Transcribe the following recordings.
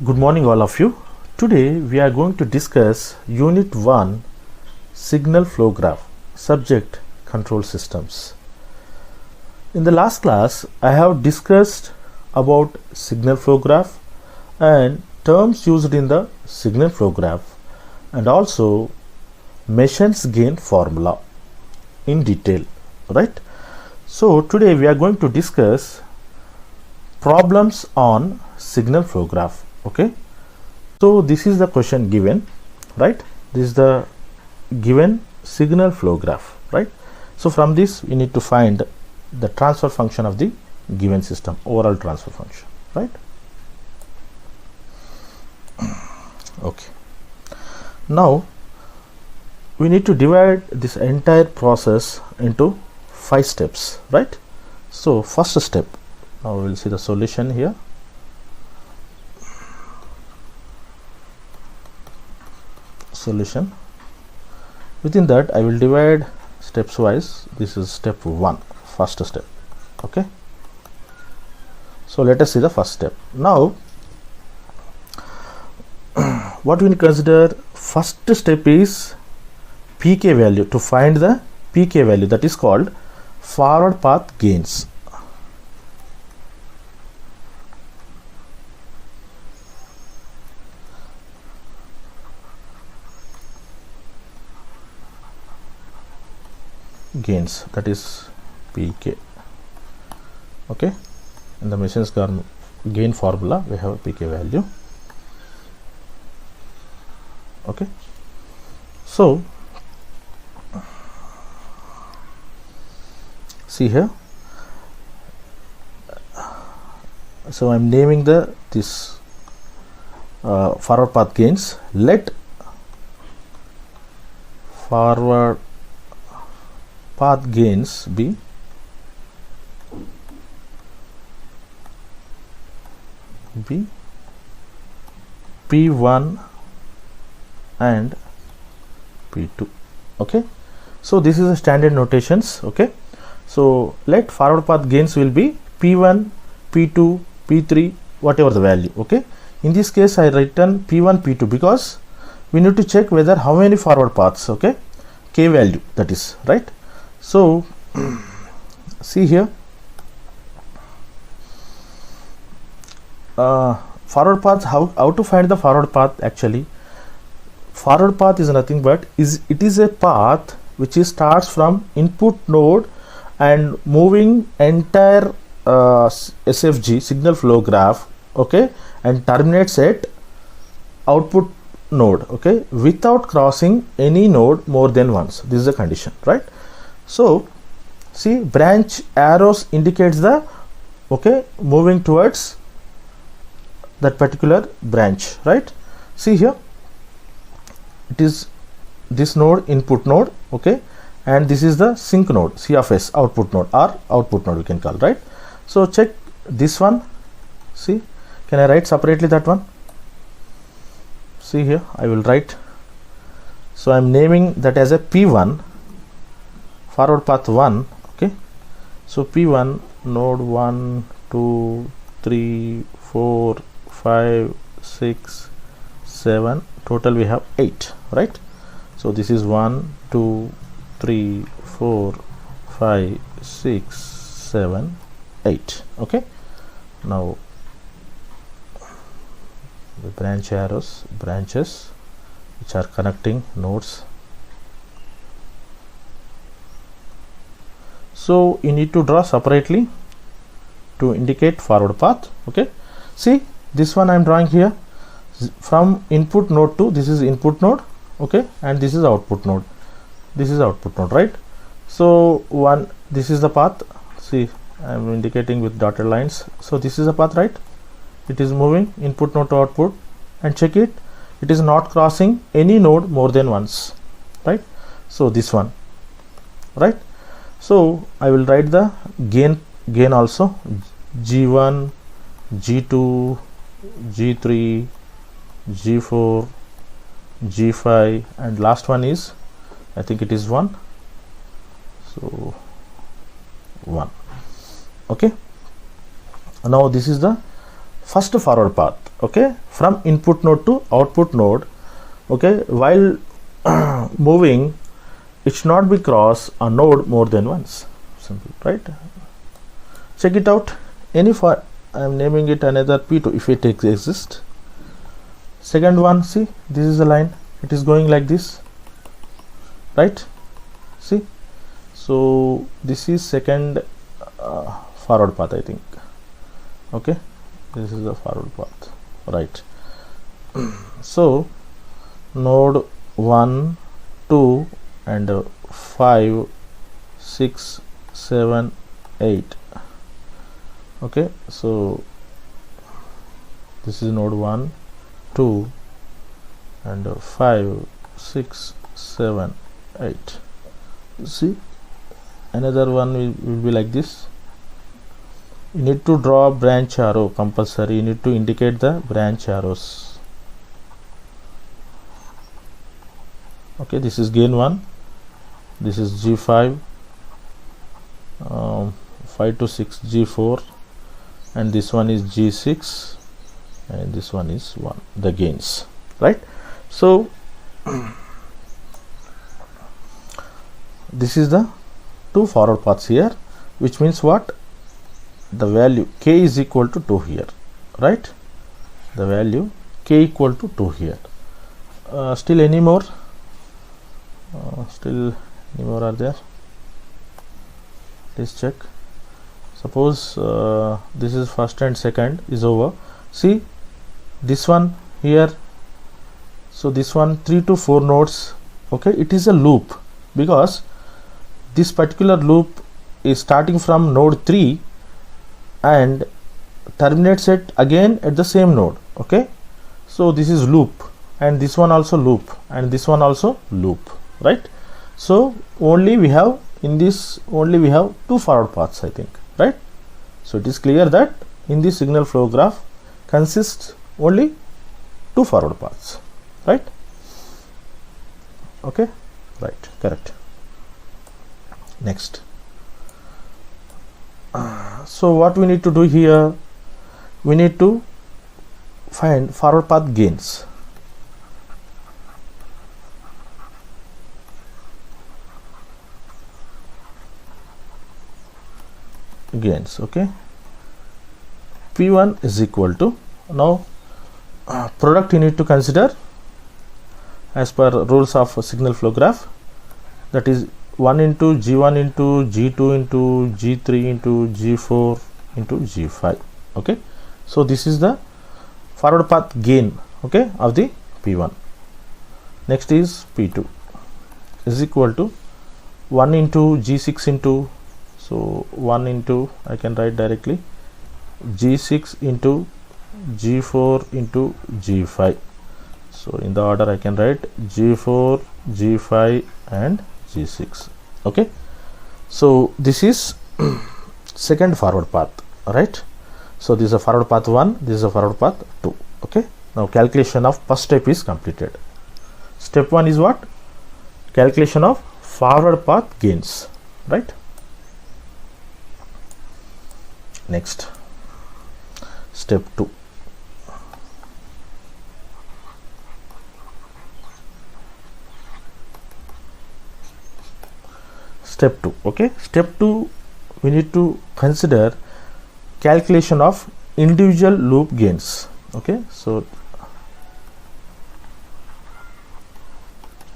Good morning all of you. Today we are going to discuss Unit 1 Signal Flow Graph, Subject Control Systems. In the last class I have discussed about signal flow graph and terms used in the signal flow graph and also Meschen's gain formula in detail, right? So today we are going to discuss problems on signal flow graph. Okay, so this is the question given, right? This is the given signal flow graph, right? So from this we need to find the transfer function of the given system, overall transfer function, right? Okay, now we need to divide this entire process into 5 steps, right? So first step, now we will see the solution here. Solution, within that I will divide steps wise. This is step 1, first step. Okay, so let us see the first step. Now what we consider, first step is pk value, to find the pk value, that is called forward path gains. Gains, that is pk. Okay, in the Meschen's gain formula we have a pk value. Okay, so see here, so I'm naming this forward path gains. Let forward path gains be P1 and P2. Okay, so this is a standard notations. Okay, so let forward path gains will be P1, P2, P3, whatever the value. Okay, in this case I written P1, P2 because we need to check whether how many forward paths. Okay, k value, that is right. So see here, forward path, how to find the forward path? Actually, forward path is nothing but it is a path which starts from input node and moving entire SFG, signal flow graph, okay, and terminates at output node, okay, without crossing any node more than once. This is the condition, right? So see, branch arrows indicates the, okay, moving towards that particular branch, right? See here, it is this node, input node, okay, and this is the sync node, C of S, output node, or output node we can call, right? So check this one. See, can I write separately that one? See here, I will write, so I'm naming that as a P1, forward path 1. Okay, so P1 node 1, 2, 3, 4, 5, 6, 7, total we have 8, right? So this is 1, 2, 3, 4, 5, 6, 7, 8. Okay, now the branch arrows, branches which are connecting nodes. So you need to draw separately to indicate forward path. Okay, see this one I am drawing here from input node to, this is input node, okay, and this is output node, this is output node, right? So one, this is the path. See, I am indicating with dotted lines. So this is the path, right? It is moving input node to output, and check it, it is not crossing any node more than once, right? So this one, right? So I will write the gain also, G1, G2, G3, G4, G5, and last one is, I think it is 1. So 1. Okay, now this is the first forward path, okay, from input node to output node, okay, while moving it should not be cross a node more than once. Simple, right? Check it out. Any for I am naming it another P2 if it exists. Second one, see, this is a line, it is going like this, right? See, so this is second forward path, I think. Okay, this is the forward path, right? So node 1, 2 and 5, 6, 7, 8. Okay, so this is node 1, 2 and 5, 6, 7, 8. See, another one will be like this. You need to draw branch arrow compulsory. You need to indicate the branch arrows. Okay, this is gain 1, this is G5, 5 to 6 G4, and this one is G6, and this one is 1, the gains, right? So this is the two forward paths here, which means what? The value k is equal to 2 here, right? The value k equal to 2 here. Still any more? Still any more are there? Please check. Suppose this is first and second is over. See this one here. So this one 3 to 4 nodes. Okay, it is a loop because this particular loop is starting from node 3 and terminates it again at the same node. Okay, so this is loop, and this one also loop, and this one also loop, right? So only we have in this only we have two forward paths, I think, right? So it is clear that in this signal flow graph consists only two forward paths, right? Okay, right, correct. Next, so what we need to do here, we need to find forward path gains. Okay, P1 is equal to, now product you need to consider as per rules of signal flow graph, that is 1 into G1 into G2 into G3 into G4 into G5. Okay, so this is the forward path gain, okay, of the P1. Next is P2 is equal to 1 into G6 into, so 1 into, I can write directly, G6 into G4 into G5. So in the order I can write G4, G5 and G6. Okay, so this is second forward path, right? So this is a forward path 1, this is a forward path 2. Okay, now calculation of first step is completed. Step 1 is what? Calculation of forward path gains, right? Next, step 2. Step 2, okay, step 2 we need to consider calculation of individual loop gains. Okay, so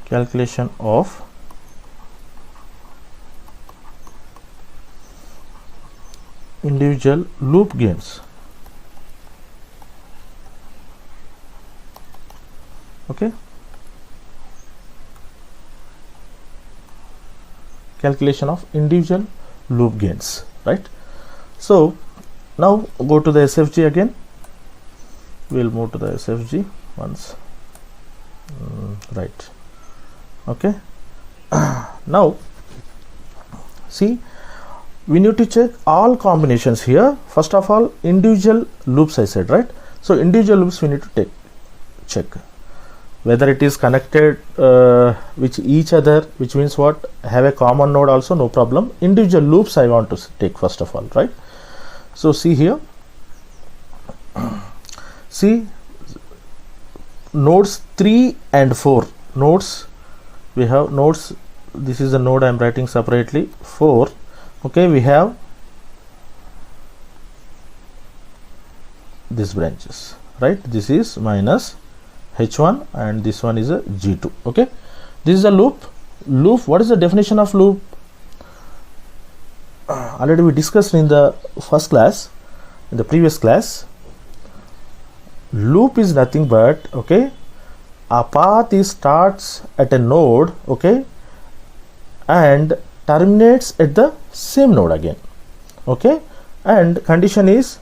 calculation of individual loop gains. Okay, calculation of individual loop gains, right? So now go to the SFG again. We'll move to the SFG once, right? Okay, now see, we need to check all combinations here. First of all, individual loops I said, right? So individual loops we need to check whether it is connected with each other, which means what, have a common node also, no problem. Individual loops I want to take first of all, right? So see here, see nodes 3 and 4. Nodes, we have nodes, this is the node I am writing separately, 4. Okay, we have these branches, right? This is minus h1 and this one is a g2. Okay, this is a loop. What is the definition of loop? Already we discussed in the first class, in the previous class. Loop is nothing but, okay, a path starts at a node, okay, and terminates at the same node again. Okay, and condition is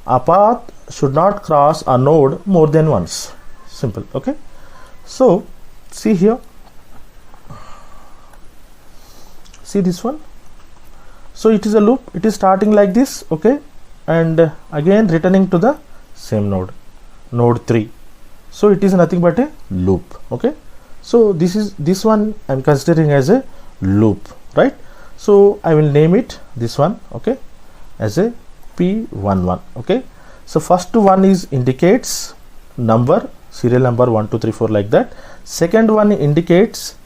a path should not cross a node more than once. Simple. Okay, so see here, see this one. So it is a loop, it is starting like this, okay, and again returning to the same node, node 3. So it is nothing but a loop. Okay, so this one I am considering as a loop, right? So I will name it this one, okay, as a P11. Okay, so first one is indicates number, serial number 1 2 3 4 like that. Second one indicates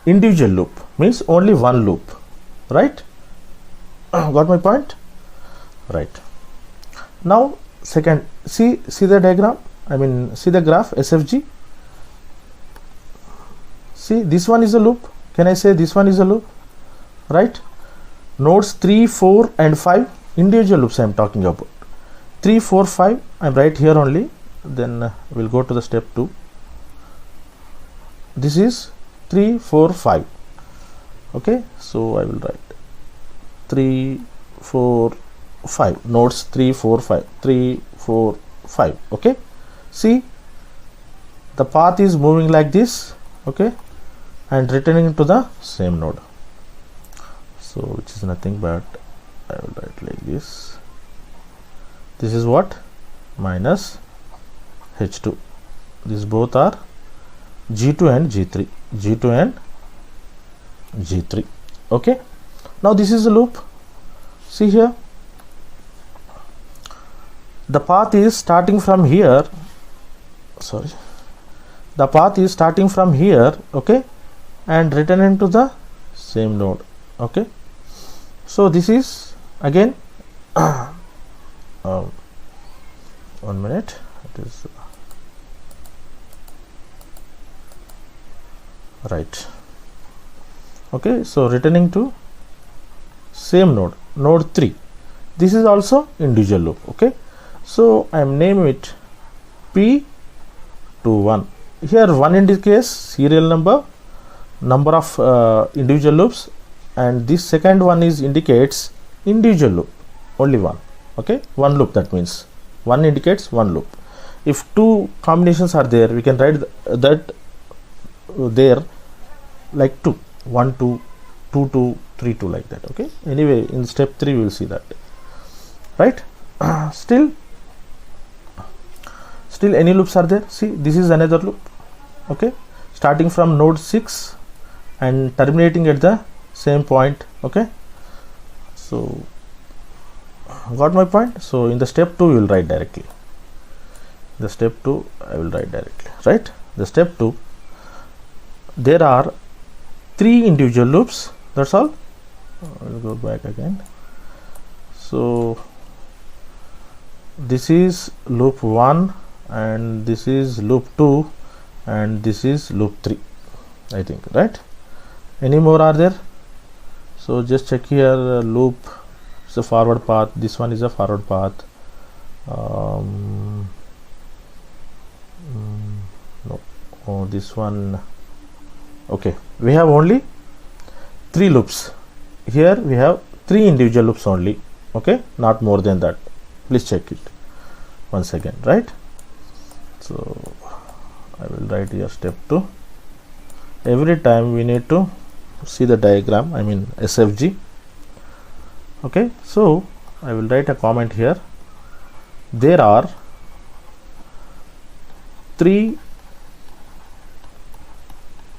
individual loop, means only one loop, right? Got my point? Right. Now second, see the diagram, I mean see the graph SFG. See, this one is a loop. Can I say this one is a loop? Right? Nodes 3 4 and 5 individual loops I am talking about. 3 4 5 I am right here only. Then we'll go to the step 2. This is 3 4 5. Okay, so I will write 3 4 5, nodes 3 4 5, 3 4 5. Okay, see the path is moving like this, okay, and returning to the same node. So which is nothing but, I will write like this. This is what? Minus h2. These both are g2 and g3, g2 and g3. Okay, now this is a loop. See here, the path is starting from here, sorry, the path is starting from here, okay, and returning to the same node. Okay, so this is again 1 minute, it is right. Okay, so returning to same node, node 3. This is also individual loop. Okay, so I am naming it P21. Here 1 indicates serial number of individual loops, and this second one is indicates individual loop, only one. Okay, one loop, that means 1 indicates one loop. If 2 combinations are there, we can write that there like 2 1 2 2 2 3 2 like that. Okay, anyway in step 3 we will see that, right? Still any loops are there. See, this is another loop, okay, starting from node 6 and terminating at the same point. Okay, so got my point? So in the step 2 we will write directly, the step 2 I will write directly, right? The step 2, there are 3 individual loops, that's all. I will go back again. So this is loop 1 and this is loop 2 and this is loop 3, I think, right? Any more are there? So just check here, loop is a forward path, this one is a forward path. No, oh, this one. Okay, we have only 3 loops. Here we have 3 individual loops only. Okay, not more than that. Please check it once again, right? So I will write here step 2. Every time we need to see the diagram, I mean SFG. Okay, so I will write a comment here. There are 3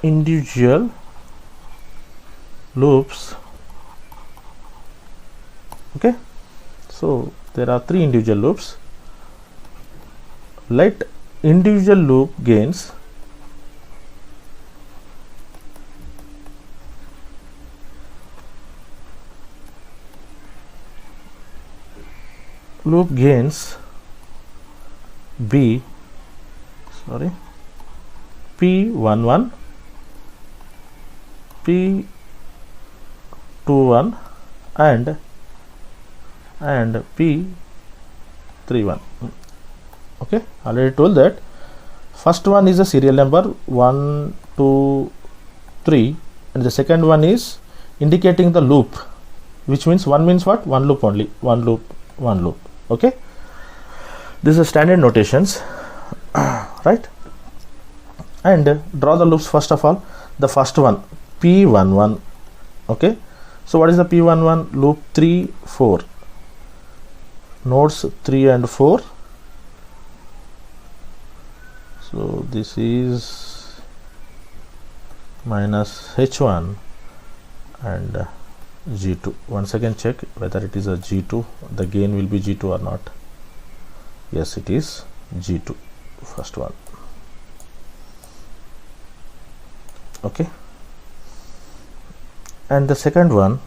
individual loops. Okay, so there are 3 individual loops let individual loop gains be P11, P21 and P31. Okay, already told that first one is a serial number 1, 2, 3, and the second one is indicating the loop, which means one means what? One loop only, one loop. Okay, this is standard notations. Right, and draw the loops. First of all, the first one P11. Okay, so what is the P11? Loop 3, 4, nodes 3 and 4. So this is minus H1 and G2. Once again check whether it is a G2, the gain will be G2 or not. Yes, it is G2, first one. Okay, and the second one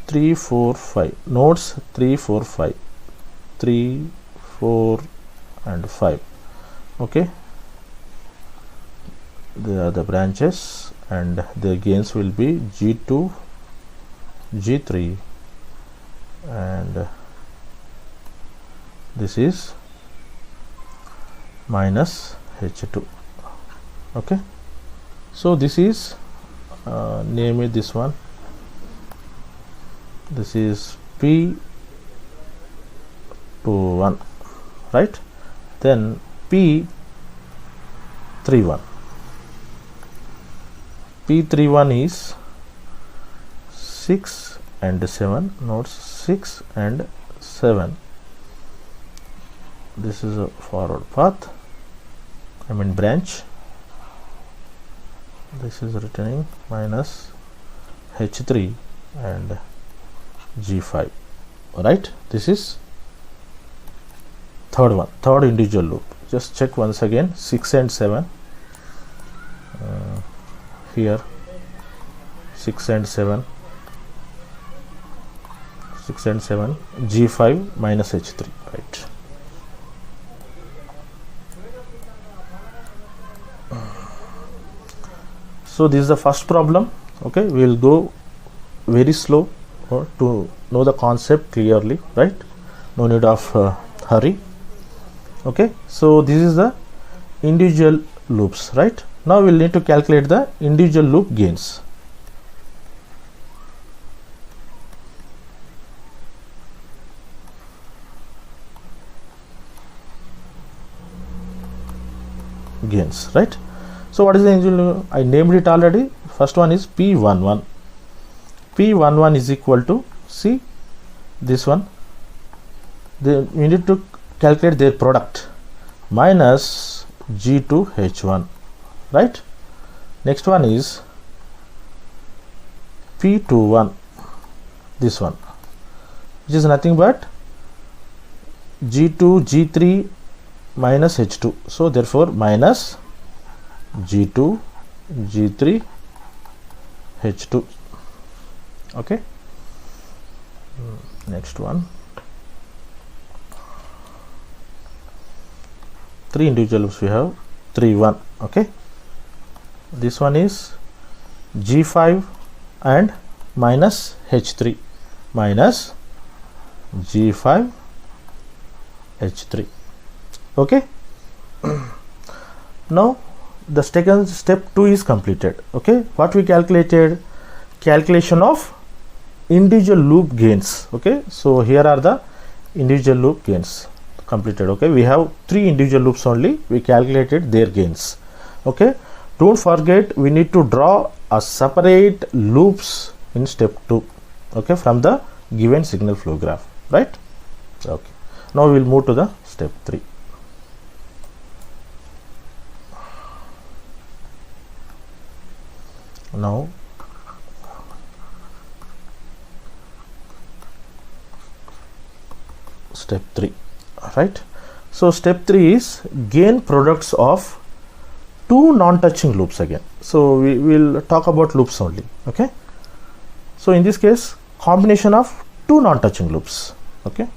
3, 4, 5, nodes 3, 4, 5, 3, 4 and 5. Okay, they are the branches and their gains will be G2, G3, and this is minus H2. Okay, so this is name it this one, this is P21, right? Then P31 is 6 and 7, nodes 6 and 7. This is a forward path, branch. This is returning minus H3 and G5. Right, this is third one, third individual loop. Just check once again, 6 and 7. Here 6 and 7, G5 minus H3, right? So this is the first problem. Okay, we will go very slow to know the concept clearly, right? No need of hurry. Okay, so this is the individual loops, right? Now we'll need to calculate the individual loop gains. Right? So what is the individual loop? I named it already. First one is P11. P11 is equal to, see this one, we need to calculate their product, minus G2 H1, right? Next one is P21, this one, which is nothing but G2 G3 minus H2. So therefore minus G2 G3 H2. Okay, next one, 3 individual loops we have, 3, 1. Okay, this one is G5 and minus H3 minus G5 H3. Okay, now the second step 2 is completed. Okay, what we calculated? Calculation of individual loop gains. Okay, so here are the individual loop gains completed. Okay, we have 3 individual loops only, we calculated their gains. Okay, don't forget we need to draw a separate loops in step 2. Okay, from the given signal flow graph, right? Okay, now we will move to the step 3. Now step 3, right? So step 3 is gain products of two non-touching loops again. So we will talk about loops only, okay? So in this case, combination of two non-touching loops, okay?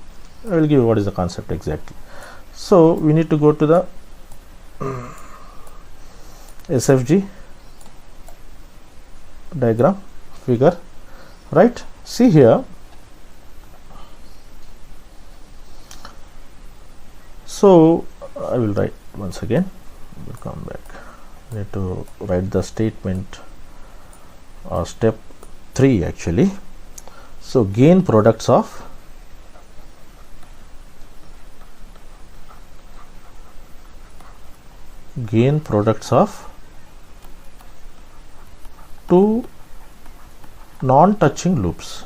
I will give you what is the concept exactly. So we need to go to the SFG diagram figure, right? See here. So I will write once again. We'll come back. I need to write the statement or step 3 actually. So gain products of two non-touching loops.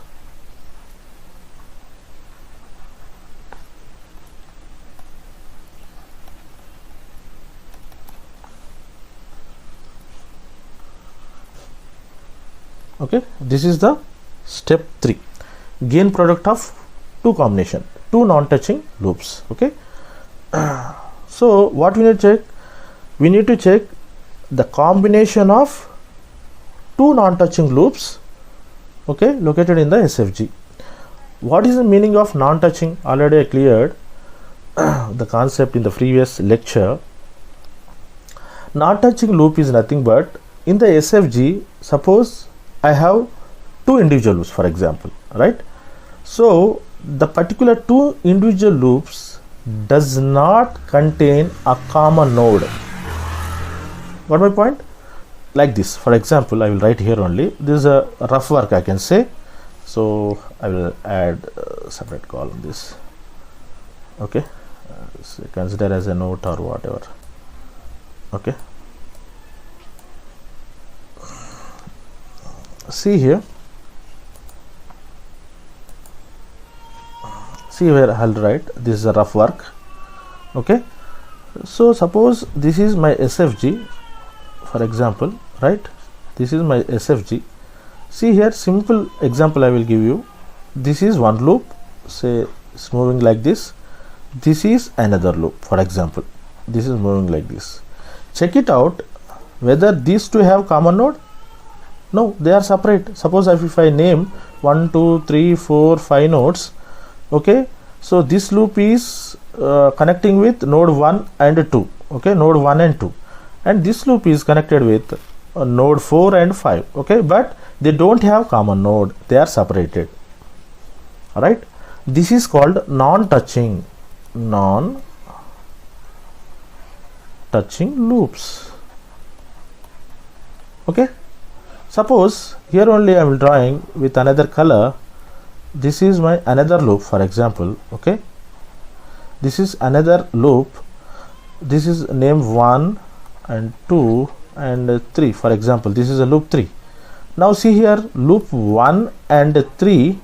Okay, this is the step 3, gain product of two non-touching loops. Okay, so what we need to check? We need to check the combination of two non-touching loops, okay, located in the SFG. What is the meaning of non-touching? Already I cleared the concept in the previous lecture. Non-touching loop is nothing but in the SFG, suppose I have two individual loops, for example, right? So the particular two individual loops does not contain a common node. Got my point? Like this, for example, I will write here only. This is a rough work, I can say. So I will add a separate column this. Okay, so consider as a note or whatever. Okay. See here. See where I'll write. This is a rough work. Okay. So suppose this is my SFG, for example, right? This is my SFG. See here, simple example I will give you. This is one loop, say it's moving like this. This is another loop, for example. This is moving like this. Check it out whether these two have common node. No, they are separate. Suppose if I name 1, 2, 3, 4, 5 nodes, okay, so this loop is connecting with node 1 and 2, okay, node 1 and 2, and this loop is connected with node 4 and 5, okay, but they don't have common node, they are separated. All right, this is called non-touching loops. Okay, suppose here only I am drawing with another color. This is my another loop, for example. Okay, this is another loop. This is name 1 and 2 and 3, for example. This is a loop 3. Now see here, loop 1 and 3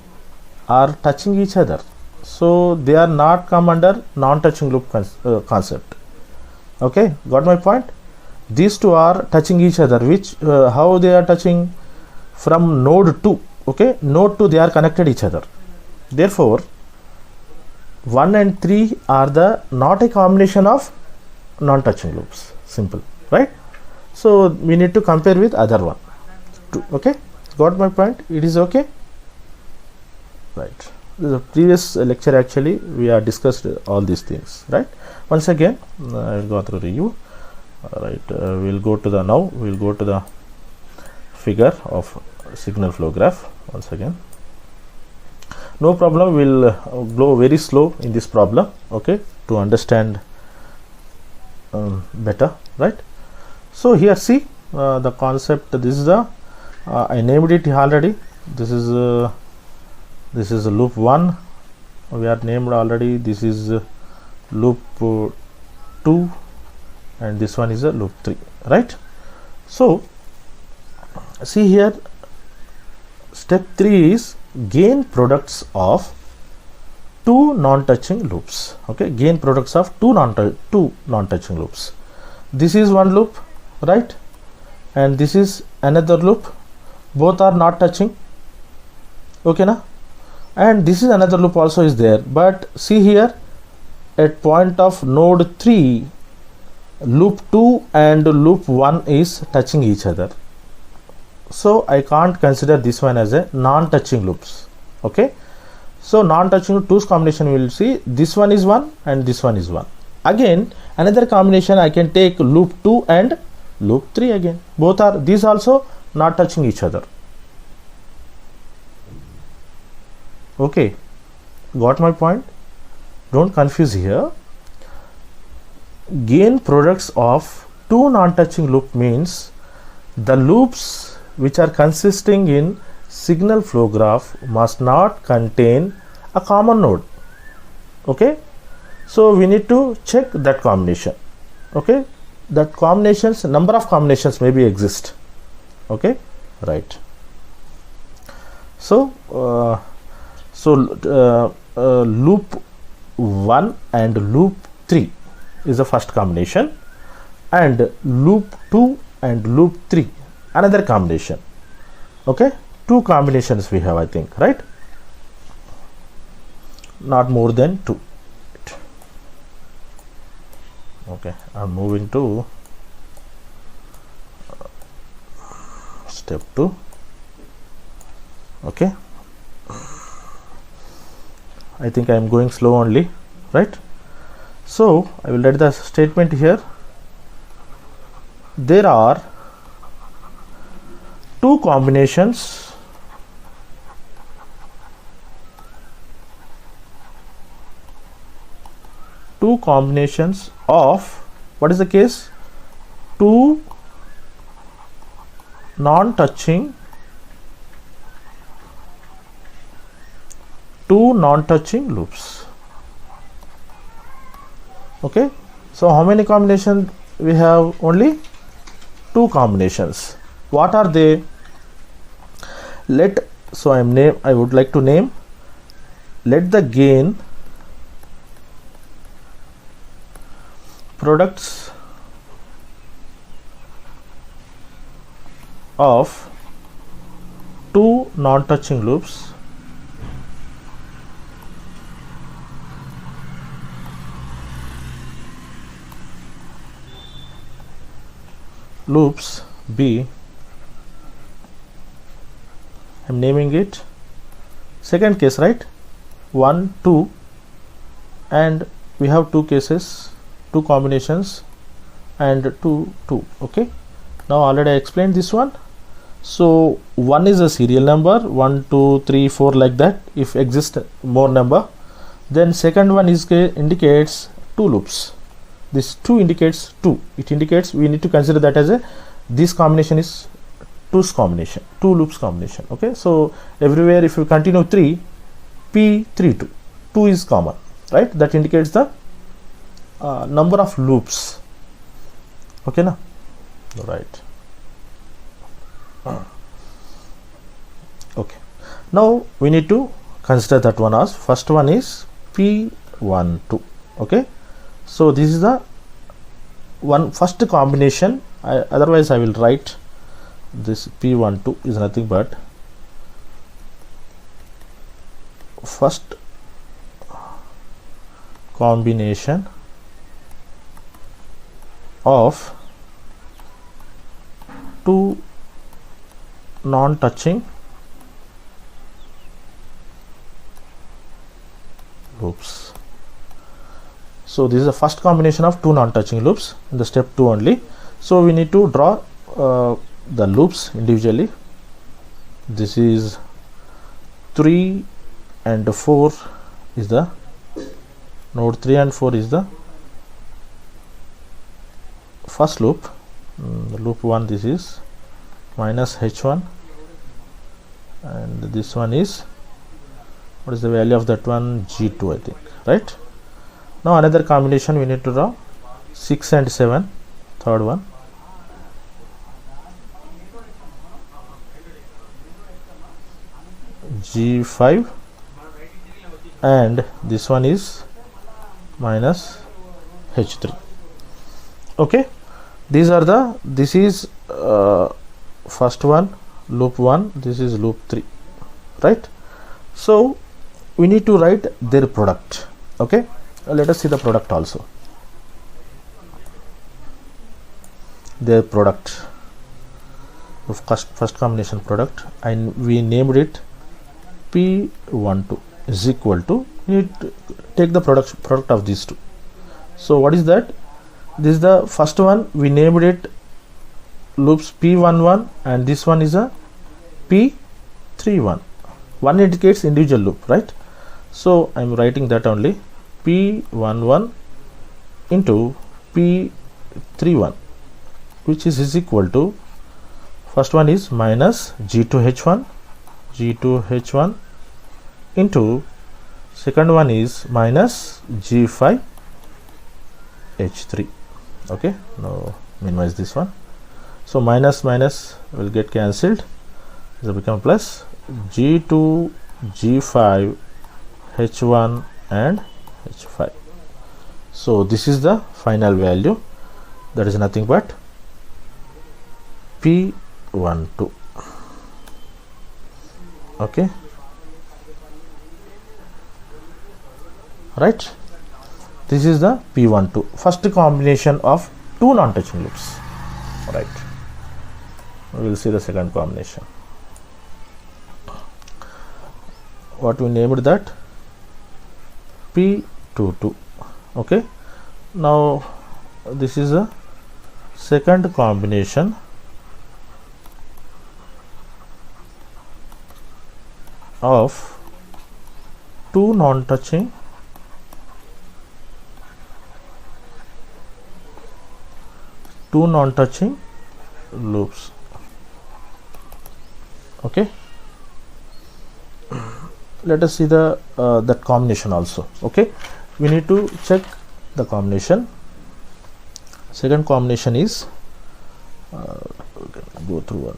are touching each other, so they are not come under non-touching loop concept. Okay, got my point? These two are touching each other, which how they are touching? From node 2, okay, node 2 they are connected each other. Therefore 1 and 3 are the not a combination of non-touching loops. Simple, right? So we need to compare with other one. Okay, got my point? It is okay, right? This is a previous lecture actually we are discussed all these things, right? Once again I will go through review. Right, we'll go to the figure of signal flow graph once again. No problem, we'll go very slow in this problem, okay, to understand better, right? So here see the concept. This is the I named it already. This is a loop 1 we are named already. This is loop 2 and this one is a loop 3, right? So see here, step 3 is gain products of two non-touching loops. Okay, gain products of two non-touching loops. This is one loop, right, and this is another loop. Both are not touching. Okay, now and this is another loop also is there, but see here at point of node 3, loop 2 and loop 1 is touching each other, so I can't consider this one as a non-touching loops. Okay, so non-touching 2's combination we will see this one is 1 and this one is 1. Again another combination I can take loop 2 and loop 3 again, both are these also not touching each other. Okay, got my point? Don't confuse here. Gain products of two non-touching loop means the loops which are consisting in signal flow graph must not contain a common node. Okay, so we need to check that combination. Okay, that combinations, number of combinations maybe exist. Okay, right. So loop 1 and loop 3 is the first combination, and loop 2 and loop 3 another combination. Okay, two combinations we have, I think, right? Not more than 2. Okay, I'm moving to step 2. Okay, I think I am going slow only, right? So I will write the statement here. There are two combinations of, what is the case? Two non-touching loops. Okay, so how many combinations we have? Only two combinations. What are they? I would like to name, let the gain products of two non-touching loops be, I'm naming it second case, right? 1, 2, and we have two cases, two combinations, and 2, 2. Okay, now already I explained this one. So 1 is a serial number, 1, 2, 3, 4, like that. If exist more number, then second one is indicates two loops. This 2 indicates 2. It indicates we need to consider that as a, this combination is 2's combination, 2 loops combination. Okay, so everywhere if you continue 3, P32, 2 is common, right? That indicates the number of loops. Okay, now, right? Okay, now we need to consider that one as first one is P12. Okay, so this is the one first combination. Otherwise I will write this P12 is nothing but first combination of two non-touching loops. So this is the first combination of two non-touching loops in the step 2 only. So we need to draw the loops individually. This is 3 and 4 is the node 3 and 4 is the first loop. Loop 1, this is minus h1, and this one is, what is the value of that one? G2, I think, right? Now another combination we need to draw 6 and 7, third one. G5, and this one is minus h3. Okay, these are the, this is first one, loop 1, this is loop 3, right? So we need to write their product. Okay, let us see the product also. Their product, first combination product, and we named it P12 is equal to, we need to take the product of these two. So what is that? This is the first one, we named it loops P11, and this one is a P31. One indicates individual loop, right? So I am writing that only, P11 into P31, which is equal to, first one is minus G2H1 into second one is minus G5H3. Okay, now minimize this one. So minus will get cancelled, it will become plus G2, G5, H1 and H5. So this is the final value, that is nothing but P12. Okay, right, this is the P12, first combination of two non-touching loops. Right, we will see the second combination. What we named that? P22. Okay, now this is a second combination of two non-touching loops. Okay, let us see the that combination also. Okay, we need to check the combination. Second combination is go through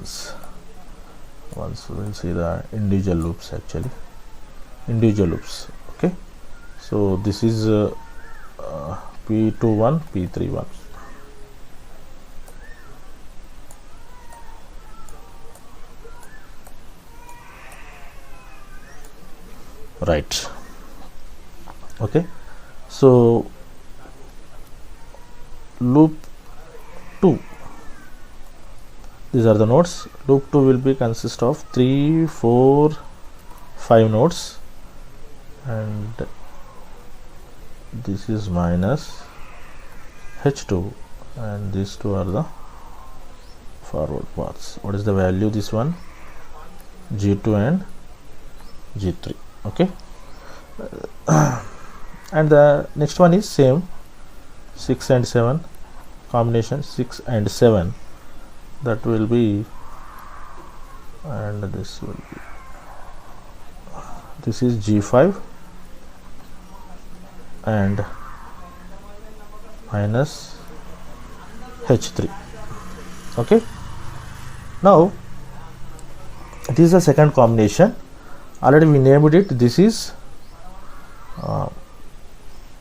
once we will see the individual loops, actually individual loops. Okay, so this is P21, P31. Right, okay, so loop 2, these are the nodes. Loop 2 will be consist of 3, 4, 5 nodes, and this is minus H2, and these two are the forward paths. What is the value? This one G2 and G3. Okay, and the next one is same, 6 and 7 combination, 6 and 7, that will be, and this will be, this is G5 and minus H3. Okay, now this is the second combination. Already we named it. This is I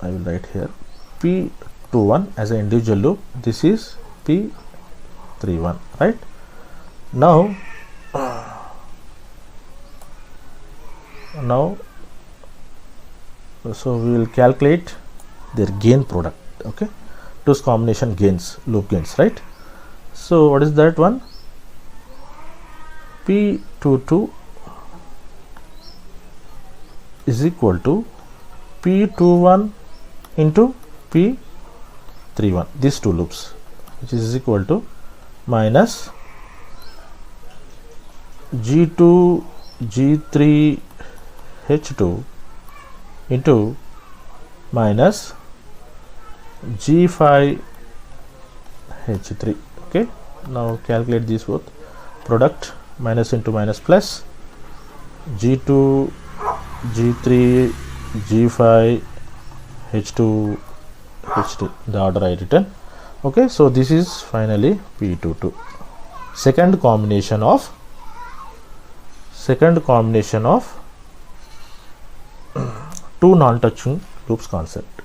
will write here P21 as an individual loop. This is P31. Right, now so we will calculate their gain product. Okay, two combination gains, loop gains. Right, so what is that one? P22 is equal to P21 into P31, these two loops, which is equal to minus G2, G3, H2 into minus G5, H3. Okay, now calculate these both, product, minus into minus plus, G2, G3, G5, H2, H2, the order I written. Okay, so this is finally P22, second combination of two non-touching loops concept.